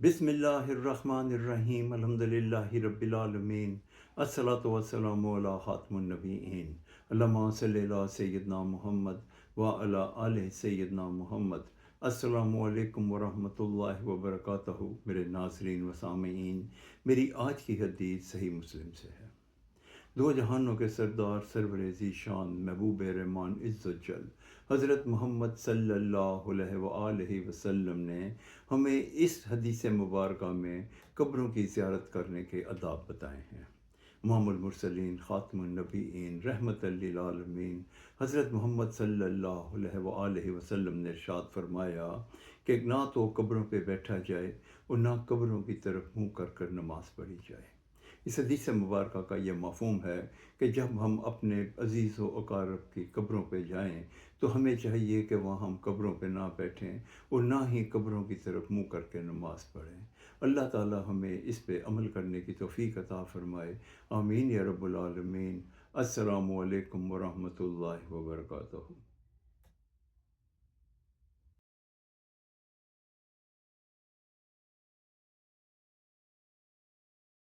بسم اللہ الرحمن الرحیم الحمد للہ رب العالمین الصلاۃ والسلام علی خاتم النبیین اللہم صلی علی سیدنا محمد وعلی آلہ سیدنا محمد۔ السلام علیکم ورحمۃ اللہ وبرکاتہ۔ میرے ناظرین و سامعین، میری آج کی حدیث صحیح مسلم سے ہے۔ دو جہانوں کے سردار سرور ذی شان محبوب رحمان عز و جل حضرت محمد صلی اللہ علیہ وآلہ وسلم نے ہمیں اس حدیث مبارکہ میں قبروں کی زیارت کرنے کے آداب بتائے ہیں۔ امام المرسلین خاتم النبیین رحمت للعالمین حضرت محمد صلی اللہ علیہ وآلہ وسلم نے ارشاد فرمایا کہ نہ تو قبروں پہ بیٹھا جائے اور نہ قبروں کی طرف منہ کر کر نماز پڑھی جائے۔ اس حدیث مبارکہ کا یہ مفہوم ہے کہ جب ہم اپنے عزیز و اقارب کی قبروں پہ جائیں تو ہمیں چاہیے کہ وہاں ہم قبروں پہ نہ بیٹھیں اور نہ ہی قبروں کی طرف منہ کر کے نماز پڑھیں۔ اللہ تعالی ہمیں اس پہ عمل کرنے کی توفیق عطا فرمائے، آمین یا رب العالمین۔ السلام علیکم ورحمۃ اللہ وبرکاتہ۔